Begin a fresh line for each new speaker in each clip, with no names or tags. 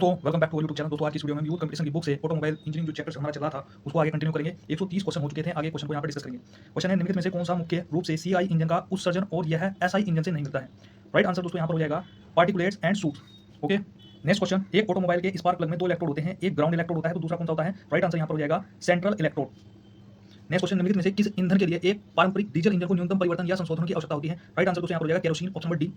दोस्तों welcome back to YouTube channel. दोस्तों आज की वीडियो में यूथ कंपटीशन की बुक से ऑटोमोबाइल इंजीनियरिंग जो चैप्टर हमारा चल रहा था उसको आगे कंटिन्यू करेंगे। 130 क्वेश्चन हो चुके थे, आगे क्वेश्चन को यहाँ पर डिस्कस करेंगे। क्वेश्चन है निम्नलिखित में से कौन सा मुख्य रूप से सीआई इंजन का उत्सर्जन और यह एसआई इंजन से नहीं मिलता है। राइट आंसर दोस्तों यहाँ पर हो जाएगा particulates and suit. Okay, next question, एक ऑटोमोबाइल के स्पार्क प्लग में दो इलेक्ट्रोड होते हैं, एक ग्राउंड इलेक्ट्रोड होता है तो दूसरा कौन सा होता है। राइट आंसर यहाँ पर हो जाएगा सेंट्रल इलेक्ट्रोड। नेक्स्ट क्वेश्चन, निम्नलिखित में से किस ईंधन के लिए एक पारंपरिक डीजल इंजन को न्यूनतम परिवर्तन या संशोधन की आवश्यकता होती है। राइट आंसर दोस्तों यहाँ पर हो जाएगा kerosene, option number D.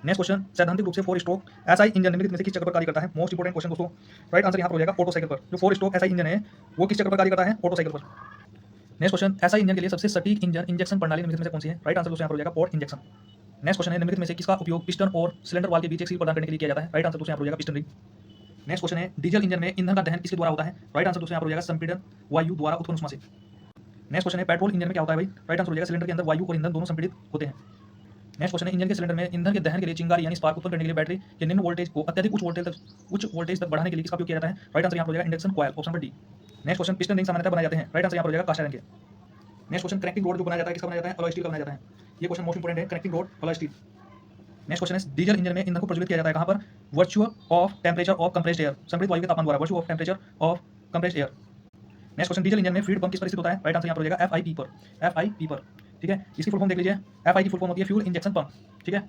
Next question, सैद्धांतिक रूप से 4 स्ट्रोक एसआई इंजन निम्नलिखित में से किस चक्र पर कार्य करता है। मोस्ट इंपोर्टेंट क्वेश्चन दोस्तों। राइट आंसर यहाँ पर हो जाएगा ऑटो साइकिल पर। जो 4 स्ट्रोक एसआई इंजन है वो किस चक्र पर कार्य करता है, ऑटो साइकिल पर। नेक्स्ट क्वेश्चन, एसआई इंजन के लिए सबसे सटीक इंजेक्शन प्रणाली निम्नलिखित में से कौन सी है। राइट आंसर दोस्तों यहाँ पर हो जाएगा पोर्ट इंजेक्शन। नेक्स्ट क्वेश्चन है, निम्नलिखित में से किसका उपयोग पिस्टन और सिलेंडर वाल के बीच एक सील प्रदान करने के लिए किया जाता है। राइट आंसर दोस्तों यहाँ पर हो जाएगा पिस्टन रिंग। नेक्स्ट क्वेश्चन है, डीजल इंजन में ईंधन का दहन किसके द्वारा होता है। राइट आंसर दोस्तों यहाँ पर हो जाएगा संपीड़न वायु द्वारा उत्पन्न ऊष्मा से। नेक्स्ट क्वेश्चन है, पेट्रोल इंजन में क्या होता है भाई। राइट आंसर हो जाएगा सिलेंडर के अंदर वायु और ईंधन दोनों संपीड़ित होते हैं। नेक्स्ट क्वेश्चन है, इंजन के सिलेंडर में ईंधन के दहन के लिए चिंगारी यानी स्पार्क उत्पन्न करने के लिए बैटरी के निम्न वोल्टेज को अत्यधिक उच्च वोल्टेज तक बढ़ाने के लिए किसका उपयोग किया जाता है। राइट आंसर यहाँ पर हो जाएगा induction coil, option number D. Next question, piston ring सामान्यतः बनाए जाते हैं। राइट आंसर यहाँ पर हो जाएगा कास्ट आयरन के। नेक्स्ट क्वेश्चन, कनेक्टिंग रोड जो बनाया जाता है किसका बनाया जाता है, अलॉय स्टील का बनाया जाता है। ये क्वेश्चन मोस्ट इंपोर्टेंट है, connecting road alloy steel. Next question है, डीजल इंजन में ईंधन को प्रज्वलित किया जाता है कहाँ पर, virtue of temperature of compressed air, संपीड़ित वायु के तापमान द्वारा, virtue of temperature of compressed air. Next question, diesel engine में फीड पंप किस पर स्थित होता है। राइट आंसर यहाँ पर हो जाएगा एफआईपी पर, एफआईपी पर। ठीक है, इसकी फुल फॉर्म देख लीजिए, एफआई की फुल फॉर्म होती है फ्यूल इंजेक्शन पंप। ठीक है।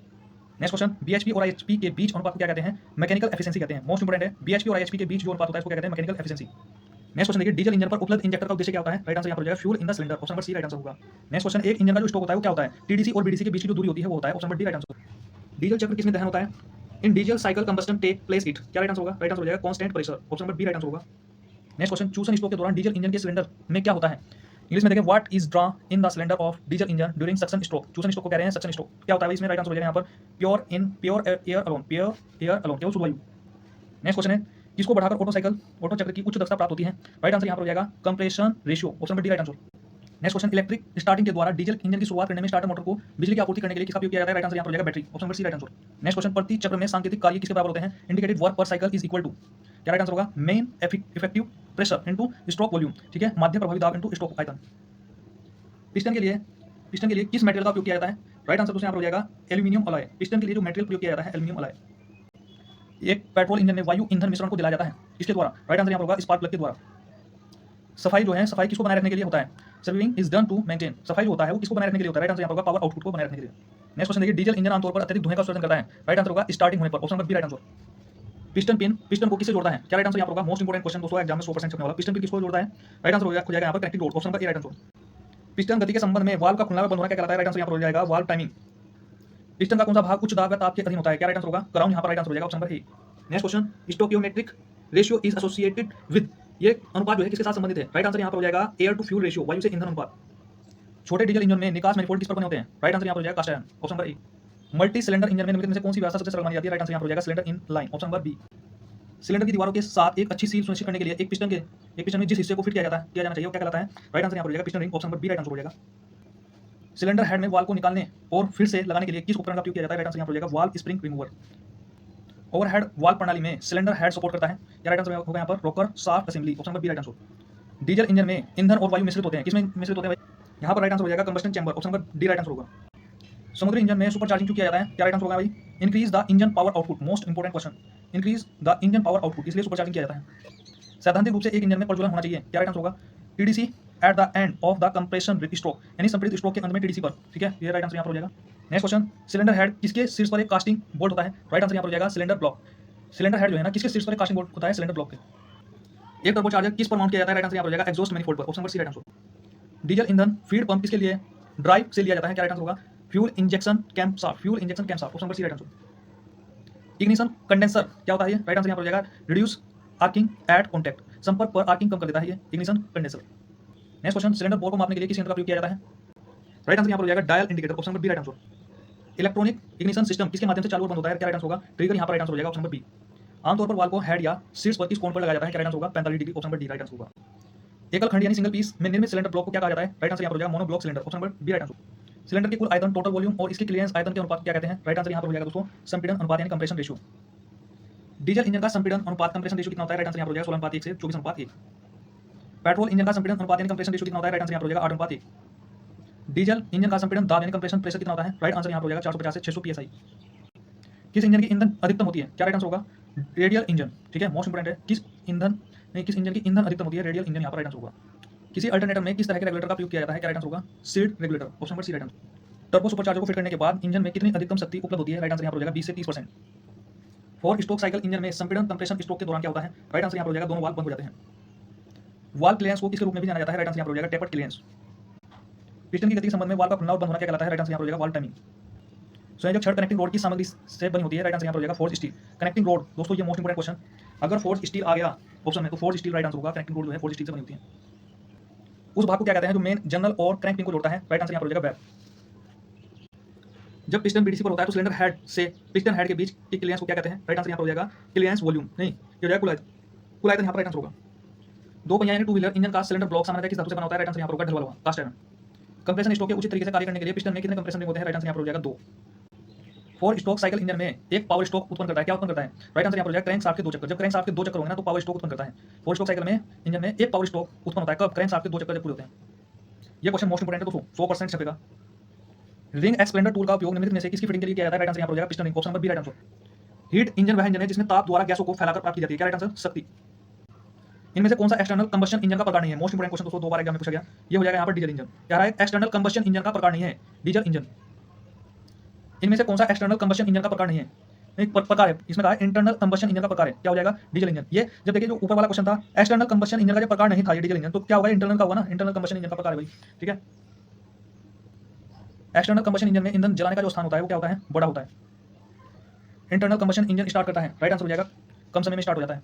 नेक्स्ट क्वेश्चन, बीएचपी और आईएचपी के बीच अनुपात को क्या कहते हैं, मैकेनिकल एफिशिएंसी कहते हैं। मोस्ट इंपोर्टेंट है, बीएचपी और आईएचपी के बीच जो अनुपात होता है इसको क्या कहते हैं, मैकेनिकल एफिशिएंसी। नेक्स्ट क्वेश्चन देखिए, डीजल इंजन पर उपलब्ध इंजेक्टर का उद्देश्य क्या होता है। राइट आंसर यहाँ पर हो जाएगा fuel in the cylinder, option number C right answer होगा। नेक्स्ट क्वेश्चन, एक इंजन का जो स्टॉक होता है वो क्या होता है, टीडीसी और बीडीसी के बीच की जो दूरी होती है वो होता है, option number D right answer. Diesel चक्र किसमें दहन होता है, in diesel cycle combustion take place it, क्या राइट आंसर होगा। राइट आंसर हो जाएगा constant pressure, option number B right answer होगा। नेक्स्ट क्वेश्चन, चूसन स्ट्रोक के दौरान डीजल इंजन के सिलेंडर में क्या होता है। इंग्लिश में देखें, what is draw in the cylinder of diesel engine during suction stroke. चूसन स्ट्रोक को कह रहे हैं सक्शन स्ट्रोक। क्या होता है इसमें, राइट आंसर हो जाएगा यहाँ पर pure air alone, pure air alone, केवल शुद्ध वायु। नेक्स्ट क्वेश्चन है, किसको बढ़ाकर ऑटो चक्र की उच्च दक्षता प्राप्त होती है। राइट आंसर यहाँ पर हो जाएगा compression ratio, option number D right answer. Next question, electric starting के द्वारा डीजल इंजन की शुरुआत करने में स्टार्टर मोटर को बिजली की आपूर्ति करने के लिए किसका उपयोग किया जाता है। राइट आंसर यहाँ पर हो जाएगा battery, option number C right answer. Next question, प्रति चक्र में सांकेतिक कार्य किसके बराबर होते हैं, indicated work per cycle is equal to, क्या राइट आंसर होगा, mean effective pressure into stroke volume. ठीक है, माध्य प्रभावी दाब इनटू स्ट्रोक आयतन। पिस्टन के लिए किस मेटेरियल का उपयोग किया जाता है। राइट आंसर दोस्तों यहाँ पर हो जाएगा एल्यूमिनियम अलॉय। पिस्टन के लिए जो मेटेरियल प्रयोग किया जाता है एल्यूमिनियम अलॉय। एक पेट्रोल इंजन में वायु ईंधन मिश्रण को जलाया जाता है इसके द्वारा। राइट आंसर यहाँ पर होगा स्पार्क प्लग के द्वारा। सफाई जो है, सफाई किसको बनाए रखने के लिए होता है, serving is done to maintain, सफाई जो होता है वो किसको बनाए रखने के लिए होता है। राइट आंसर यहाँ पर होगा पावर आउटपुट को बनाए रखने के लिए। नेक्स्ट क्वेश्चन देखिए, डीजल इंजन आमतौर पर अत्यधिक धुएं का उत्सर्जन करता है। राइट आंसर होगा स्टार्टिंग होने पर, option number B right answer. Piston को किससे जोड़ता है, क्या राइट आंसर यहाँ पर होगा, मोस्ट इंपोर्टेंट क्वेश्चन दोस्तों एग्जाम में 100% छपने वाला, पिस्टन पिन किसको जोड़ता है। राइट आंसर हो जाएगा यहाँ पर connecting road, option number A right answer. Piston गति के संबंध में वाल्व का खुलना व बंद होना क्या कहलाता है। राइट आंसर यहाँ पर हो जाएगा वाल्व टाइमिंग। पिस्टन का कौन सा भाग उच्च दाब या ताप के अधीन होता है, क्या राइट आंसर होगा, क्राउन, यहाँ पर राइट आंसर हो जाएगा option number A. Next question, stoichiometric ratio is associated with, ये अनुपात जो है किसके साथ संबंधित है। राइट आंसर यहाँ पर हो जाएगा एयर टू फ्यूल रेशियो, वायु से ईंधन अनुपात। छोटे डीजल इंजन में निकास मैनिफोल्ड किस पर बने होते हैं। राइट आंसर यहाँ पर हो जाएगा cast iron, option number A. Multi cylinder engine में निम्नलिखित में से कौन सी व्यवस्था सबसे सरल मानी जाती है। राइट आंसर यहाँ पर हो जाएगा cylinder in line, option number B. Cylinder की दीवारों के साथ एक अच्छी सील सुनिश्चित करने के लिए एक पिस्टन में जिस हिस्से को फिट किया जाना चाहिए वो क्या कहलाता है। राइट आंसर यहाँ पर हो जाएगा piston ring, option number B right answer हो जाएगा। सिलेंडर हेड में वाल्व को निकालने और फिर से लगाने के लिए किस उपकरण का उपयोग किया जाता है। राइट आंसर यहाँ पर हो जाएगा valve spring remover. Overhead valve प्रणाली में सिलेंडर हेड सपोर्ट करता है, या राइट आंसर होगा यहाँ पर rocker shaft assembly, option number B right answer. Diesel engine में ईंधन और वायु मिश्रित होते हैं, किसमें मिश्रित होते हैं भाई, यहाँ पर राइट आंसर हो जाएगा combustion chamber, option number D right answer होगा। समुद्री इंजन में सुपर चार्जिंग क्यों किया जाता है, क्या राइट आंसर होगा भाई, increase the engine power output, most important question, increase the engine power output, इसलिए सुपर चार्जिंग किया जाता है। सैद्धांतिक रूप से एक इंजन में प्रज्वलन होना चाहिए, क्या राइट आंसर होगा, TDC at the end of the compression stroke, यानी संपीड़ित स्ट्रोक के अंत में टीडीसी पर। ठीक है, ये राइट आंसर यहाँ पर हो जाएगा। नेक्स्ट क्वेश्चन, सिलेंडर हेड किसके शीर्ष पर एक कास्टिंग बोल्ट होता है। राइट आंसर यहाँ पर हो जाएगा सिलेंडर ब्लॉक। सिलेंडर हेड जो है ना किसके शीर्ष पर एक कास्टिंग बोल्ट होता है, सिलेंडर ब्लॉक के। एक टर्बो चार्जर किस पर माउंट किया जाता है। राइट आंसर यहाँ पर हो जाएगा एग्जॉस्ट मैनिफोल्ड पर, option number C right answer. Diesel ईंधन फीड पंप किसके लिए ड्राइव से लिया जाता है, क्या राइट आंसर होगा, fuel injection cam shaft, fuel injection cam shaft, option number C right answer. Ignition condenser क्या होता है, राइट आंसर यहाँ पर हो जाएगा रिड्यूस आर्किंग एट कॉन्टैक्ट, संपर्क पर आर्किंग कम कर देता है ये ignition condenser. Next question, cylinder bore को मापने के लिए किस यंत्र का उपयोग किया जाता है। राइट आंसर यहाँ पर हो जाएगा dial indicator, option number B right answer. Electronic ignition system किसके माध्यम से चालू और बंद होता है, क्या राइट आंसर होगा, ट्रिगर, यहाँ पर राइट आंसर हो जाएगा ऑप्शन नंबर बी। आमतौर पर वाल को हेड या शीर्ष पर किस कोण पर लगाया जाता है, क्या राइट आंसर होगा, 45 degree, option number D right answer होगा। एकल खंड यानी सिंगल पीस में निर्मित सिलेंडर ब्लॉक को क्या कहा जाता है। राइट आंसर यहाँ पर हो जाएगा mono block cylinder, option number B right answer. Cylinder की कुल आयतन, टोटल वॉल्यूम और इसके क्लियरेंस आयतन के अनुपात क्या कहते हैं। राइट आंसर यहाँ पर हो जाएगा दोस्तों संपीड़न अनुपात यानी कंप्रेशन रेशियो। डीजल इंजन का संपीड़न अनुपात कंप्रेशन रेशियो कितना होता है। राइट आंसर यहाँ पर हो जाएगा 16:1 से 24:1। पेट्रोल इंजन का संपीड़न अनुपात यानी कंप्रेशन रेशियो कितना होता है। राइट आंसर यहाँ पर हो जाएगा 8:1। डीजल इंजन का संपीड़न दाब यानी कंप्रेशन प्रेशर कितना होता है। राइट आंसर यहाँ पर हो जाएगा 450 से 600 psi। किस इंजन की ईंधन अधिकतम होती है, क्या राइट आंसर होगा, रेडियल इंजन, ठीक है, मोस्ट इंपोर्टेंट है। किस इंजन की ईंधन अधिकतम होती है? रेडियल इंजन यहाँ पर राइट आंसर होगा। किसी अल्टरनेटर में किस तरह के रेगुलेटर का उपयोग किया जाता है? क्या राइट आंसर होगा? Speed regulator, option number C right answer. Turbo supercharger को फिट करने के बाद इंजन में कितनी अधिकतम शक्ति उपलब्ध होती है? राइट आंसर यहाँ पर हो जाएगा 20 से 30%। 4 स्ट्रोक साइकिल इंजन में संपीड़न कंप्रेशन स्ट्रोक के दौरान क्या होता है? राइट आंसर यहाँ पर हो जाएगा दोनों वाल्व बंद हो जाते हैं। वाल्व क्लियरेंस को किसके रूप में भी जाना जाता है? राइट आंसर यहाँ पर हो जाएगा टेपर्ड क्लियरेंस। पिस्टन की गति के संबंध में वाल्व का खुलना और बंद होना क्या कहलाता है? राइट आंसर यहाँ पर हो जाएगा वाल्व टाइमिंग। संयोजक छड़ कनेक्टिंग रोड की सामग्री से बनी होती है? राइट आंसर यहाँ पर हो जाएगा फोर्ज स्टील। कनेक्टिंग रोड दोस्तों ये मोस्ट इंपोर्टेंट क्वेश्चन, अगर फोर्ज स्टील आ गया ऑप्शन में तो फोर्ज स्टील राइट आंसर होगा। कनेक्टिंग रोड जो है फोर्ज स्टील से बनी होती है। उस भाग को क्या कहते हैं जो मेन जनरल और क्रैंक पिन को जोड़ता है? राइट आंसर यहाँ पर हो जाएगा वेब। जब पिस्टन बीडीसी पर होता है तो सिलेंडर हेड से पिस्टन हेड के बीच की क्लियरेंस को क्या कहते हैं? राइट आंसर यहाँ पर हो जाएगा क्लियरेंस वॉल्यूम, नहीं ये हो जाएगा कुलायतन। कुलायतन यहाँ पर राइट आंसर होगा। दो पहिया यानी टू व्हीलर इंजन का सिलेंडर ब्लॉक सामान्यतः किस धातु से बना होता है? राइट आंसर यहाँ पर होगा ढलवा लोहा, कास्ट आयरन। कंप्रेशन स्ट्रोक के उचित तरीके से कार्य करने के लिए पिस्टन में कितने कंप्रेशन रिंग होते हैं? राइट आंसर यहाँ पर हो जाएगा 2। 4 स्ट्रोक साइकिल इंजन में एक पावर स्ट्रोक उत्पन्न करता है, क्या उत्पन्न करता है? राइट आंसर यहाँ पर हो जाएगा क्रैंक शाफ्ट के 2 चक्कर। जब क्रैंक शाफ्ट के 2 चक्कर होंगे ना तो पावर स्ट्रोक उत्पन्न करता है। 4 स्ट्रोक साइकिल में इंजन में एक पावर स्ट्रोक उत्पन्न होता है कब? क्रैंक शाफ्ट के 2 चक्कर जब पूरे होते हैं। ये क्वेश्चन मोस्ट इंपोर्टेंट है दोस्तों, 100% छपेगा। रिंग एक्सपेंडर टूल का उपयोग निम्नलिखित में से किसकी फिटिंग के लिए किया जाता है? राइट आंसर यहाँ पर हो जाएगा piston ring, option number B right answer. Heat engine वह इंजन है जिसमें ताप द्वारा गैसों को फैलाकर प्राप्त की जाती है, क्या राइट आंसर? शक्ति। इनमें से कौन सा एक्सटर्नल कंबशन इंजन का प्रकार नहीं है? मोस्ट इंपोर्टेंट क्वेश्चन दोस्तों, 2 बार एग्जाम में पूछा गया। ये हो जाएगा यहाँ पर डीजल इंजन। क्या है? एक्सटर्नल कंबशन इंजन का प्रकार नहीं है डीजल इंजन। इनमें से कौन सा एक्सटर्नल कंबशन इंजन का प्रकार नहीं है? एक प्रकार है, इसमें कहा है इंटरनल कंबशन इंजन का प्रकार है, क्या हो जाएगा? Diesel engine. ये जब देखिए जो ऊपर वाला क्वेश्चन था एक्सटर्नल कंबशन इंजन का जो प्रकार नहीं था ये डीजल इंजन, तो क्या होगा? इंटरनल का होगा ना, इंटरनल कंबशन इंजन का प्रकार है भाई, ठीक है। एक्सटर्नल कंबशन इंजन में ईंधन जलाने का जो स्थान होता है वो क्या होता है? बड़ा होता है। इंटरनल कंबशन इंजन स्टार्ट करता है, राइट आंसर हो जाएगा कम समय में स्टार्ट हो जाता है।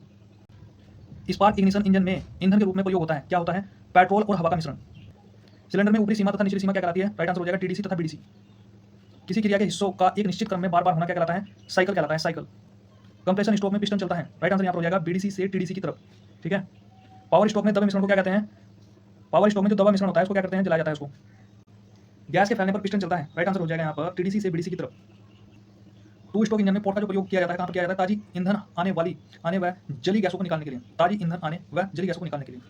स्पार्क इग्निशन इंजन में ईंधन के रूप में प्रयोग होता है, क्या होता है? पेट्रोल और हवा का मिश्रण। सिलेंडर में ऊपरी सीमा तथा निचली सीमा क्या कहलाती है? राइट आंसर हो जाएगा टीडीसी तथा बीडीसी। किसी क्रिया के हिस्सों का एक निश्चित क्रम में बार बार होना क्या कहलाता है? साइकिल कहलाता है, साइकिल। कंप्रेशन स्ट्रोक में पिस्टन चलता है, राइट आंसर यहाँ पर हो जाएगा बीडीसी से टीडीसी की तरफ, ठीक है। पावर स्ट्रोक में दबे मिश्रण को क्या कहते हैं? पावर स्ट्रोक में जो दबा मिश्रण होता है उसको क्या करते हैं? जलाया जाता है उसको। गैस के फैलने पर पिस्टन चलता है, राइट आंसर हो जाएगा यहाँ पर टीडीसी से बीडीसी की तरफ। 2 स्ट्रोक इंजन में पोर्ट का जो प्रयोग किया जाता है कहाँ पर किया जाता है? ताजी ईंधन आने व जली गैसों को निकालने के लिए, ताजी ईंधन आने व जली गैसों को निकालने के लिए।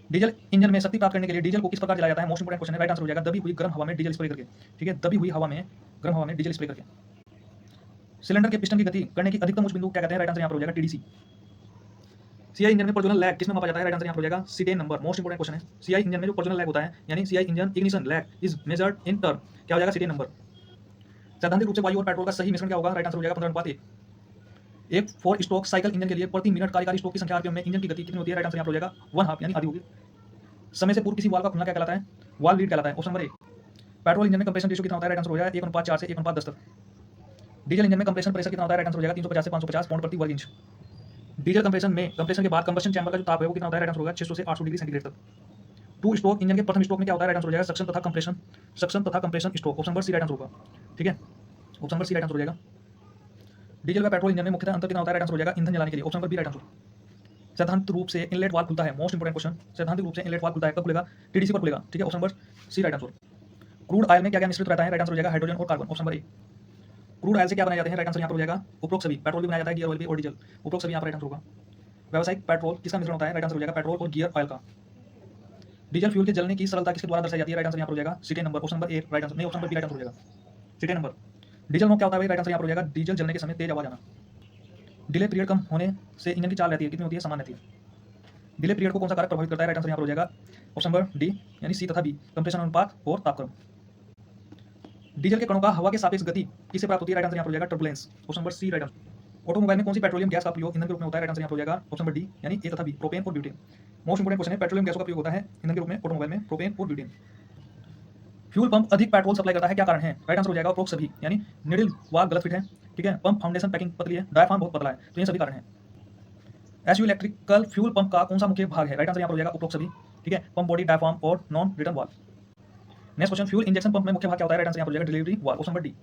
डीजल इंजन में शक्ति प्राप्त करने के लिए डीजल को किस प्रकार जलाया जाता है? मोस्ट इंपोर्टेंट क्वेश्चन है, राइट आंसर हो जाएगा दबी हुई गर्म हवा में डीजल स्प्रे करके, ठीक है, दबी हुई हवा में गर्म हवा में डीजल स्प्रे करके। सिलेंडर के पिस्टन की गति करने की अधिकतम उच्च बिंदु क्या कहते हैं? राइट आंसर यहाँ पर हो जाएगा टीडीसी। सीआई इंजन में प्रज्वलन लैग किसमें मापा जाता है? राइट आंसर यहाँ पर हो जाएगा cetane number, most important question है। सीआई इंजन में जो प्रज्वलन लैग होता है यानी CI engine ignition lag is measured in term, क्या हो जाएगा? Cetane number. सैद्धांतिक रूप से वायु और पेट्रोल का सही मिश्रण क्या होगा? राइट आंसर हो जाएगा 15:1। एक 4 स्ट्रोक साइकिल इंजन के लिए प्रति मिनट कार्यकारी स्ट्रोक की संख्या आरपीएम में इंजन की गति कितनी होती है? राइट आंसर यहाँ पर हो जाएगा 1/2 यानी आधी होगी। समय से पूर्व किसी वाल्व का खुलना क्या कहलाता है? वाल्व लीड कहलाता है, ऑप्शन नंबर ए। पेट्रोल इंजन में कंप्रेशन रेशियो कितना होता है? राइट आंसर हो जाएगा 1:4 से 1:10 तक। डीजल इंजन में कंप्रेशन प्रेशर कितना होता है? राइट आंसर हो जाएगा 350 से 550 पाउंड प्रति वर्ग इंच। डीजल कंप्रेशन के बाद कंबशन चैम्बर का जो ताप है वो कितना होता है? राइट आंसर होगा 600 से 800 डिग्री सेंटीग्रेड तक। 2 स्ट्रोक इंजन के प्रथम स्ट्रोक में क्या होता है? राइट आंसर हो जाएगा सक्शन तथा compression stroke, option number C right answer होगा, ठीक है, option number C right answer हो जाएगा। डीजल व पेट्रोल इंजन में मुख्यतः अंतर कितना होता है? राइट आंसर हो जाएगा ईंधन जलाने के लिए, option number B right answer. सैद्धांतिक रूप से इनलेट वाल्व खुलता है, मोस्ट इंपोर्टेंट क्वेश्चन, सैद्धांतिक रूप से इनलेट वाल्व खुलता है कब खुलेगा? टीडीसी पर खुलेगा, ठीक है, option number C right answer. Crude oil में क्या क्या मिश्रित रहता है? राइट आंसर हो जाएगा हाइड्रोजन और कार्बन, ऑप्शन नंबर ए। क्रूड ऑयल से क्या बनाए जाते हैं? राइट आंसर यहाँ पर हो जाएगा उपरोक्त सभी। पेट्रोल भी बनाया जाता है, गियर ऑयल भी और डीजल, उपरोक्त सभी यहाँ पर राइट आंसर होगा। व्यावसायिक पेट्रोल किसका मिश्रण होता है? राइट आंसर हो जाएगा पेट्रोल और गियर ऑयल का। डीजल फ्यूल के जलने की सरलता किसके द्वारा दर्शाई जाती है? राइट आंसर यहाँ पर हो जाएगा cetane number, option number A right answer, नहीं option number B right answer हो जाएगा सीटेन नंबर। डीजल नोक क्या होता है? राइट आंसर यहाँ पर हो जाएगा डीजल जलने के समय तेज आवाज आना। डिले पीरियड कम होने से इंजन की चाल रहती है, कितनी होती है? समान रहती है। डिले पीरियड को कौन सा कारक प्रभावित करता है? राइट आंसर यहाँ पर हो जाएगा ऑप्शन नंबर डी यानी सी तथा बी, कंप्रेशन अनुपात और तापक्रम। डीजल के कणों का हवा के सापेक्ष गति किससे प्राप्त होती है? राइट आंसर यहाँ पर हो जाएगा turbulence, option number C right answer. Automobile में कौन सी पेट्रोलियम गैस का प्रयोग ईंधन के रूप में होता है? राइट आंसर यहाँ पर हो जाएगा ऑप्शन नंबर डी यानी ए तथा बी, प्रोपेन और ब्यूटेन। मोस्ट इंपोर्टेंट क्वेश्चन है, पेट्रोलियम गैसों का प्रयोग होता है ईंधन के रूप में ऑटोमोबाइल में प्रोपेन और ब्यूटेन। फ्यूल पंप अधिक पेट्रोल सप्लाई करता है, क्या कारण है? राइट आंसर हो जाएगा उपरोक्त सभी, यानी निडल वाल्व गलत फिट है, ठीक है, पंप फाउंडेशन पैकिंग पतली है, डायफ्राम बहुत पतला है, तो ये सभी कारण है। एसयू इलेक्ट्रिकल फ्यूल पंप का कौन सा मुख्य भाग है? राइट आंसर यहाँ पर हो जाएगा उपरोक्त सभी, ठीक है, पंप बॉडी, डायफ्राम और non return valve. Next question, fuel injection pump में मुख्य भाग क्या होता है? राइट आंसर यहाँ पर हो जाएगा delivery valve, option number D.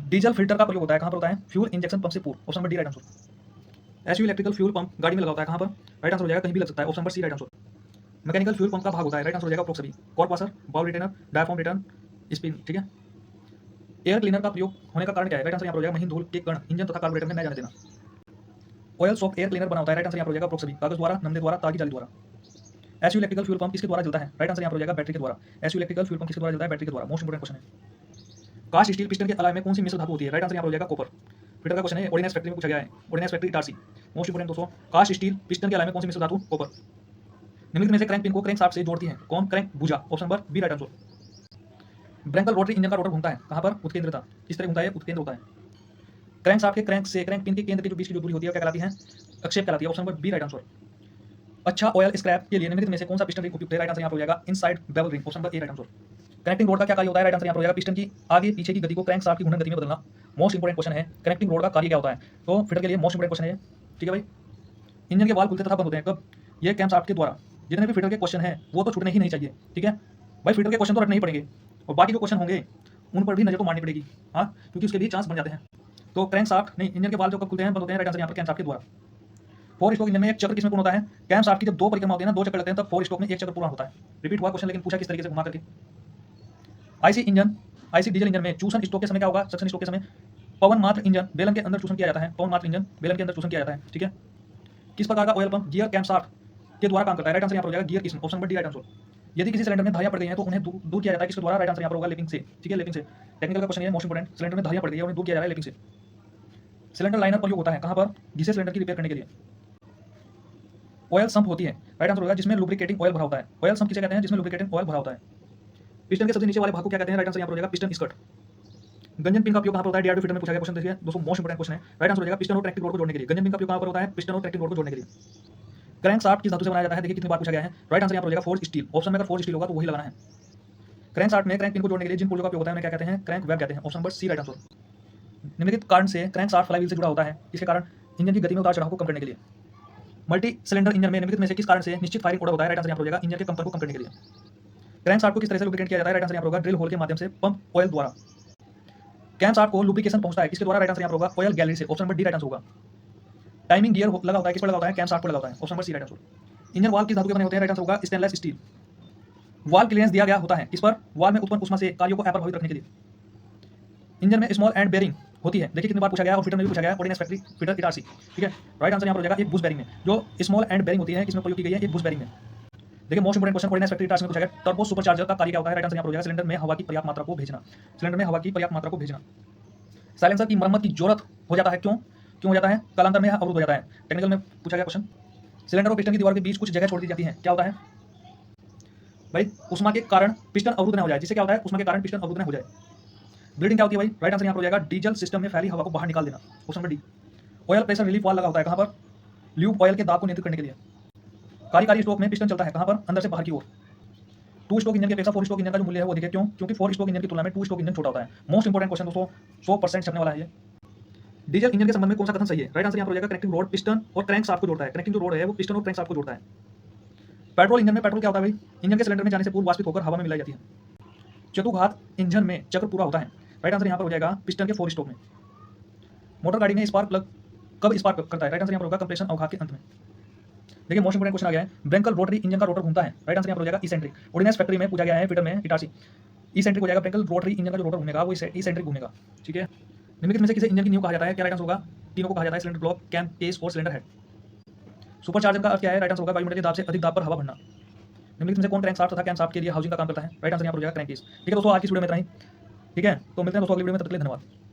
Diesel filter का प्रयोग होता है कहाँ पर होता है? फ्यूल इंजेक्शन पंप से पूर्व, option number D right answer. SU electrical fuel pump गाड़ी में लगा होता है कहाँ पर? राइट आंसर हो जाएगा कहीं भी लग सकता है, option number C right answer. Mechanical fuel pump का भाग होता है, राइट आंसर हो जाएगा उपरोक्त सभी, cork washer, bowl retainer, diaphragm return spring, ठीक है। एयर क्लीनर का प्रयोग होने का कारण क्या है? राइट आंसर यहाँ पर हो जाएगा महीन धूल के कण इंजन तथा कार्बोरेटर में न जाने देना। ऑयल सॉफ्ट एयर क्लीनर बना होता है, राइट आंसर यहाँ पर हो जाएगा उपरोक्त सभी, कागज द्वारा, नमने द्वारा, तागी जाली द्वारा। एसयू इलेक्ट्रिकल फ्यूल पंप किसके द्वारा जलता है? राइट आंसर यहाँ पर हो जाएगा बैटरी के द्वारा। एसयू इलेक्ट्रिकल फ्यूल पंप किसके द्वारा जलता है? बैटरी के द्वारा, मोस्ट इंपोर्टेंट क्वेश्चन है। कास्ट स्टील पिस्टन के अलावा में कौन सी मिश्र धातु होती है? राइट आंसर यहाँ पर हो जाएगा कॉपर। फिटर का क्वेश्चन है, ऑर्डिनेंस फैक्ट्री में पूछा गया है। Ordnance factory Itarsi, most important दोस्तों। कास्ट स्टील, पिस्टन के अलावा कौन सी मिश्र धातु? कॉपर। निम्नलिखित में से क्रैंक पिन को क्रैंक शाफ्ट से जोड़ती है कौन? क्रैंक भुजा, option number B right answer. ब्रेंकल रोटरी इंजन का रोटर घूमता है कहां पर? उत्केंद्रता, किस तरह घूमता है? उत्केंद्र होता है। क्रैंक शाफ्ट के क्रैंक से क्रैंक पिन के केंद्र के जो बीच की जो दूरी होती है क्या कहलाती है? अक्षेप कहलाती है, option number B right answer. अच्छा ऑयल स्क्रैप के लिए निम्नलिखित में से कौन सा पिस्टन रिंग उपयुक्त है? राइट आंसर यहां पर हो जाएगा inside bevel ring, option number A right answer. Connecting road का क्या कार्य होता है? राइट आंसर यहां पर हो जाएगा पिस्टन की आगे पीछे की गति को क्रैंक शाफ्ट की घूर्णन गति में बदलना। मोस्ट इंपोर्टेंट क्वेश्चन है, कनेक्टिंग रोड का कार्य क्या होता है? तो फिटर के लिए मोस्ट इंपोर्टेंट क्वेश्चन है, ठीक है भाई। इंजन के वाल्व खुलते तथा बंद होते हैं कब? ये कैम शाफ्ट के द्वारा। जितने भी फिटर के क्वेश्चन है वो तो छूटने ही नहीं चाहिए, ठीक है भाई। फिटर के क्वेश्चन तो रटने ही पड़ेंगे और बाकी जो क्वेश्चन होंगे उन पर भी नजर तो मारनी पड़ेगी, हाँ, क्योंकि उसके भी चांस बन जाते हैं। तो क्रैंक शाफ्ट नहीं, इंजन के वाल्व जो कब खुलते हैं बंद होते हैं? राइट आंसर यहाँ पर कैम शाफ्ट के द्वारा। 4 स्ट्रोक इंजन में एक चक्र किसमें पूर्ण होता है? कैम शाफ्ट की जब 2 परिक्रमा होती है ना, 2 चक्कर लगते हैं तब 4 स्ट्रोक में एक चक्र पूरा होता है। रिपीट हुआ क्वेश्चन लेकिन पूछा किस तरीके से घुमा करके। आईसी डीजल इंजन में चूसन स्ट्रोक के समय क्या होगा? सक्शन स्ट्रोक के समय पवन मात्र इंजन बेलन के अंदर चूसन किया जाता है। पवन मात्र इंजन बेलन के अंदर चूसन किया जाता है, ठीक है। किस प्रकार का oil pump gear cam shaft के द्वारा काम करता है? राइट आंसर यहाँ पर हो जाएगा गियर किस्म, option number D right answer. यदि किसी सिलेंडर में धारियां पड़ गई हैं तो उन्हें दूर किया जाता है किसके द्वारा? राइट आंसर यहाँ पर होगा लेपिंग से, ठीक है, लेपिंग से। टेक्निकल का क्वेश्चन है मोस्ट इंपोर्टेंट, सिलेंडर में धारियां पड़ गई है उन्हें दूर किया जा रहा है लेपिंग से। सिलेंडर लाइनर प्रयोग होता है कहां पर? घिसे सिलेंडर की रिपेयर करने के लिए। ऑयल संप होती है, राइट आंसर होगा जिसमें लुब्रिकेटिंग ऑयल भरा होता है। ऑयल संप किसे कहते हैं? जिसमें लुब्रिकेटिंग ऑयल भरा होता है। पिस्टन के सबसे नीचे वाले भाग को क्या कहते हैं? राइट आंसर यहाँ पर हो जाएगा पिस्टन स्कर्ट। गंजन पिन का उपयोग कहां पर होता है? डीआरडी फिटर में पूछा गया क्वेश्चन देखिए दोस्तों, मोस्ट इंपोर्टेंट क्वेश्चन है। राइट आंसर हो जाएगा पिस्टन और कनेक्टिंग रोड को जोड़ने के लिए। गंजन पिन का उपयोग कहां पर होता है? पिस्टन और कनेक्टिंग रोड को जोड़ने के लिए। क्रैंक शाफ्ट किस धातु से बनाया जाता है? देखिए कितनी बार पूछा गया है। राइट आंसर यहाँ पर हो जाएगा फोर्ज स्टील, ऑप्शन में अगर फोर्ज स्टील होगा तो वही लगाना है। क्रैंक शाफ्ट में क्रैंक पिन को जोड़ने के लिए जिन पुर्जों का उपयोग होता है उन्हें क्या कहते हैं? क्रैंक वेब कहते हैं, option number C right answer. निम्नलिखित कारण से क्रैंक शाफ्ट फ्लाईव्हील से जुड़ा होता है, इसके कारण इंजन की गति में उतार चढ़ाव को कम करने के लिए। मल्टी सिलेंडर इंजन में निम्नलिखित में से किस कारण से निश्चित फायरिंग ऑर्डर होता है? राइट आंसर यहाँ पर हो जाएगा इंजन के कंपन को कम करने के लिए। क्रैंक शाफ्ट को किस तरह से लुब्रिकेट किया जाता है? राइट आंसर यहाँ पर होगा ड्रिल होल के माध्यम से, पंप ऑयल द्वारा। कैम शाफ्ट को लुब्रिकेशन पहुंचता है किसके द्वारा? राइट आंसर यहाँ पर होगा ऑयल गैलरी से, option number D right answer होगा। टाइमिंग गियर लगा होता है किस पर लगा होता है? कैम शाफ्ट पर लगा होता है, option number C right answer. Engine valve किस धातु के बने होते हैं? राइट आंसर होगा स्टेनलेस स्टील। वाल्व क्लियरेंस दिया गया होता है किस पर? वाल्व में उत्पन्न उष्मा से कार्यों को अप्रभावित रखने के लिए। इंजन में स्मॉल एंड बेरिंग होती है, देखिए कितनी बार पूछा गया और फिटर में भी पूछा गया। ऑर्डिनेंस फैक्ट्री फिटर इटारसी, ठीक है। राइट आंसर यहाँ पर हो जाएगा एक बुश बेरिंग में, जो स्मॉल एंड बेरिंग होती है किसमें प्रयोग की गई है? एक बुश बेरिंग में। देखिए most important question ordnance factory Itarsi में पूछा गया टर्बो सुपरचार्जर का कार्य क्या होता है? राइट आंसर यहाँ पर हो जाएगा सिलेंडर में हवा की पर्याप्त मात्रा को भेजना। सिलेंडर में हवा की पर्याप्त मात्रा को भेजना। साइलेंसर की मरम्मत की जरूरत हो जाता है, क्यों हो जाता है? कालांतर में अवरुद्ध हो जाता है। टेक्निकल में पूछा गया क्वेश्चन। सिलेंडर और पिस्टन की दीवार के बीच कुछ जगह छोड़ दी जाती है, क्या होता है भाई? उष्मा के कारण पिस्टन अवरुद्ध न हो जाए, जिससे क्या होता है? उष्मा के कारण पिस्टन अवरुद्ध न हो जाए। ब्लीडिंग क्या होती है भाई? राइट आंसर यहाँ पर हो जाएगा डीजल सिस्टम में फैली हवा को बाहर निकाल देना, option number D. Oil pressure relief valve लगा होता है कहां पर? ल्यूब ऑयल के दाब को नियंत्रित करने के लिए। कार्यकारी स्ट्रोक में पिस्टन चलता है कहां पर? अंदर से बाहर की ओर। 2 स्ट्रोक इंजन की अपेक्षा 4 स्ट्रोक इंजन का जो मूल्य है वो देखिए, क्योंकि 4 स्ट्रोक इंजन की तुलना में 2 स्ट्रोक इंजन छोटा होता है। मोस्ट इंपोर्टेंट क्वेश्चन दोस्तों, 100% छपने वाला है ये। डीजल इंजन के संबंध में कौन सा कथन सही है? राइट आंसर यहाँ पर हो जाएगा कनेक्टिंग रोड पिस्टन और क्रैंक शाफ्ट को जोड़ता है। कनेक्टिंग जो रोड है वो पिस्टन और क्रैंक शाफ्ट को जोड़ता है। पेट्रोल इंजन में पेट्रोल क्या होता है भाई? इंजन के सिलेंडर में जाने से पूर्व वाष्पित होकर हवा में मिलाई जाती है। चतुर्घात इंजन में चक्र पूरा होता है। राइट आंसर यहाँ पर हो जाएगा पिस्टन के 4 स्ट्रोक में। मोटर गाड़ी में स्पार्क प्लग कब स्पार्क करता है? राइट आंसर यहाँ पर होगा कंप्रेशन अवघात के अंत में। देखिए मोस्ट इंपोर्टेंट क्वेश्चन आ गया है, ब्रेंकल रोटरी इंजन का रोटर घूमता है। राइट आंसर यहाँ पर हो जाएगा इसेंट्रिक। ऑर्डिनेंस फैक्ट्री में पूछा गया है, फिटर में इटारसी। इसेंट्रिक हो जाएगा ब्रेंकल रोटरी इंजन का जो रोटर घूमेगा वो इसेंट्रिक घूमेगा, ठीक है। निम्नलिखित में से किसे इंजन की नींव कहा जाता है? क्या राइट आंसर होगा? तीनों को कहा जाता है, सिलेंडर ब्लॉक, कैम, केस और सिलेंडर हेड। सुपरचार्जर का अर्थ क्या है? राइट आंसर होगा वायुमंडल के दाब से अधिक दाब पर हवा भरना। निम्नलिखित में से कौन क्रैंक शाफ्ट तथा कैम शाफ्ट के लिए हाउसिंग का काम करता है? राइट आंसर यहाँ पर हो जाएगा क्रैंक केस। ठीक है दोस्तों, आज की वीडियो में इतना ही, ठीक है। तो मिलते हैं दोस्तों अगली वीडियो में, तब तक के लिए धन्यवाद।